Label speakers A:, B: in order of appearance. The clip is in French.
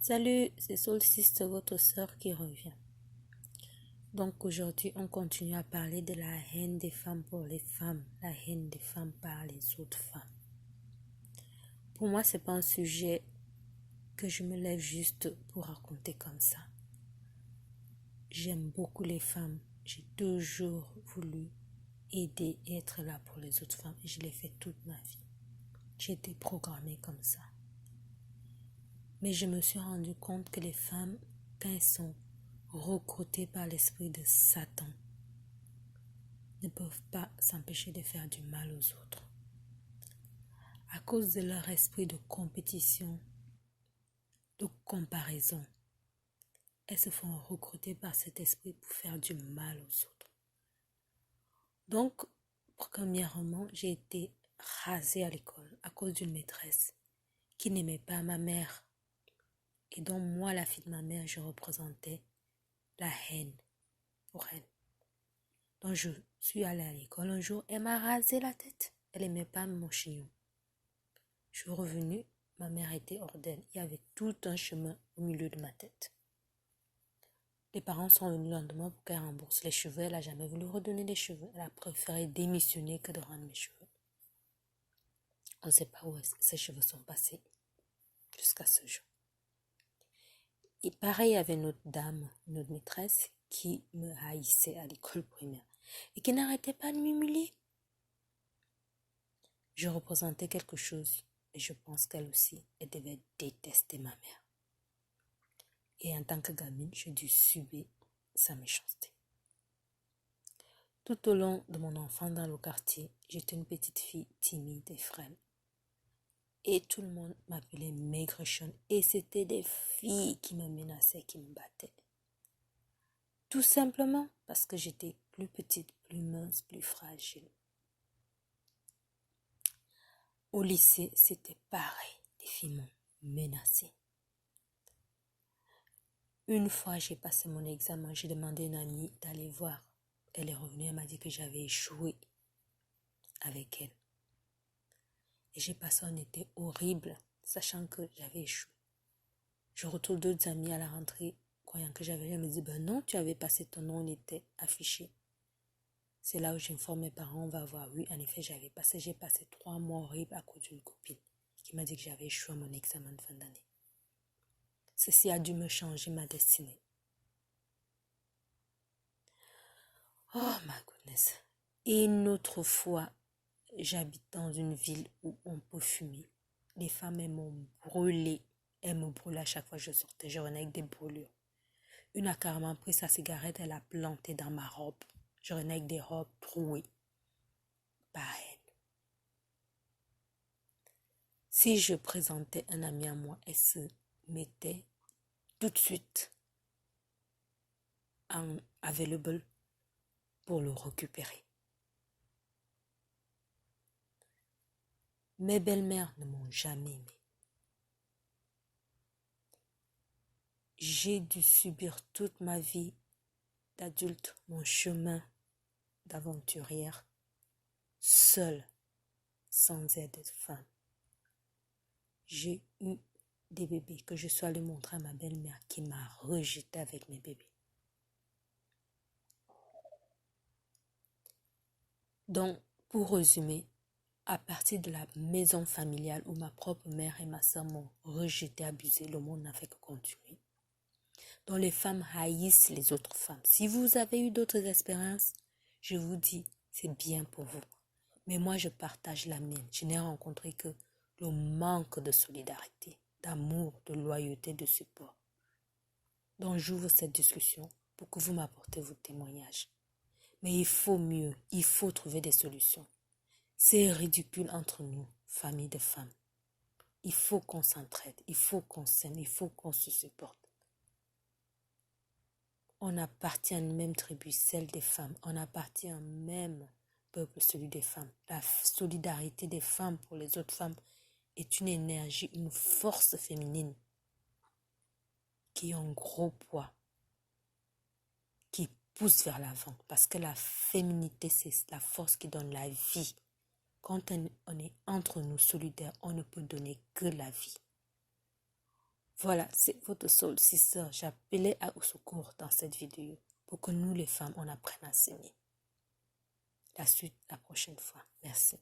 A: Salut, c'est Solstice, votre sœur qui revient. Donc aujourd'hui, on continue à parler de la haine des femmes pour les femmes, la haine des femmes par les autres femmes. Pour moi, c'est pas un sujet que je me lève juste pour raconter comme ça. J'aime beaucoup les femmes. J'ai toujours voulu aider et être là pour les autres femmes et je l'ai fait toute ma vie. J'ai été programmée comme ça. Mais je me suis rendu compte que les femmes, quand elles sont recrutées par l'esprit de Satan, ne peuvent pas s'empêcher de faire du mal aux autres. À cause de leur esprit de compétition, de comparaison, elles se font recruter par cet esprit pour faire du mal aux autres. Donc, premièrement, j'ai été rasée à l'école à cause d'une maîtresse qui n'aimait pas ma mère. Et donc, moi, la fille de ma mère, je représentais la haine pour elle. Donc, je suis allée à l'école un jour, elle m'a rasé la tête. Elle n'aimait pas mon chignon. Je suis revenue, ma mère était hors d'elle. Il y avait tout un chemin au milieu de ma tête. Les parents sont venus le lendemain pour qu'elle rembourse les cheveux. Elle n'a jamais voulu redonner les cheveux. Elle a préféré démissionner que de rendre mes cheveux. On ne sait pas où ses cheveux sont passés jusqu'à ce jour. Et pareil, il y avait une autre dame, une autre maîtresse qui me haïssait à l'école primaire et qui n'arrêtait pas de m'humilier. Je représentais quelque chose et je pense qu'elle aussi, elle devait détester ma mère. Et en tant que gamine, j'ai dû subir sa méchanceté. Tout au long de mon enfance dans le quartier, j'étais une petite fille timide et frêle. Et tout le monde m'appelait Maigrechonne. Et c'était des filles qui me menaçaient, qui me battaient. Tout simplement parce que j'étais plus petite, plus mince, plus fragile. Au lycée, c'était pareil. Les filles m'ont menacée. Une fois, j'ai passé mon examen, j'ai demandé à une amie d'aller voir. Elle est revenue, elle m'a dit que j'avais échoué avec elle. Et j'ai passé un été horrible, sachant que j'avais échoué. Je retrouve d'autres amis à la rentrée, croyant que j'avais. Elle me dit, ben non, tu avais passé ton nom, on était affiché. C'est là où j'informe mes parents, on va voir. Oui, en effet, j'ai passé 3 mois horribles à cause d'une copine qui m'a dit que j'avais échoué à mon examen de fin d'année. Ceci a dû me changer ma destinée. Oh my goodness. Et une autre fois, j'habite dans une ville où on peut fumer. Les femmes, elles m'ont brûlé. Elles me brûlaient à chaque fois que je sortais. Je revenais avec des brûlures. Une a carrément pris sa cigarette, elle a planté dans ma robe. Je revenais avec des robes trouées par elle. Si je présentais un ami à moi, elle se mettait tout de suite en available pour le récupérer. Mes belles-mères ne m'ont jamais aimé. J'ai dû subir toute ma vie d'adulte mon chemin d'aventurière, seule, sans aide de femme. J'ai eu des bébés que je suis allée montrer à ma belle-mère qui m'a rejetée avec mes bébés. Donc, pour résumer, à partir de la maison familiale où ma propre mère et ma soeur m'ont rejeté, abusé, le monde n'a fait que continuer. Donc, les femmes haïssent les autres femmes. Si vous avez eu d'autres expériences, je vous dis, c'est bien pour vous. Mais moi, je partage la mienne. Je n'ai rencontré que le manque de solidarité, d'amour, de loyauté, de support. Donc, j'ouvre cette discussion pour que vous m'apportez vos témoignages. Mais il faut mieux, il faut trouver des solutions. C'est ridicule entre nous, famille de femmes. Il faut qu'on s'entraide, il faut qu'on s'aime, il faut qu'on se supporte. On appartient à une même tribu, celle des femmes. On appartient à un même peuple, celui des femmes. La solidarité des femmes pour les autres femmes est une énergie, une force féminine qui a un gros poids, qui pousse vers l'avant. Parce que la féminité, c'est la force qui donne la vie. Quand on est entre nous solidaires, on ne peut donner que la vie. Voilà, c'est votre soul sister. J'appelais au secours dans cette vidéo pour que nous les femmes, on apprenne à s'aimer. La suite la prochaine fois. Merci.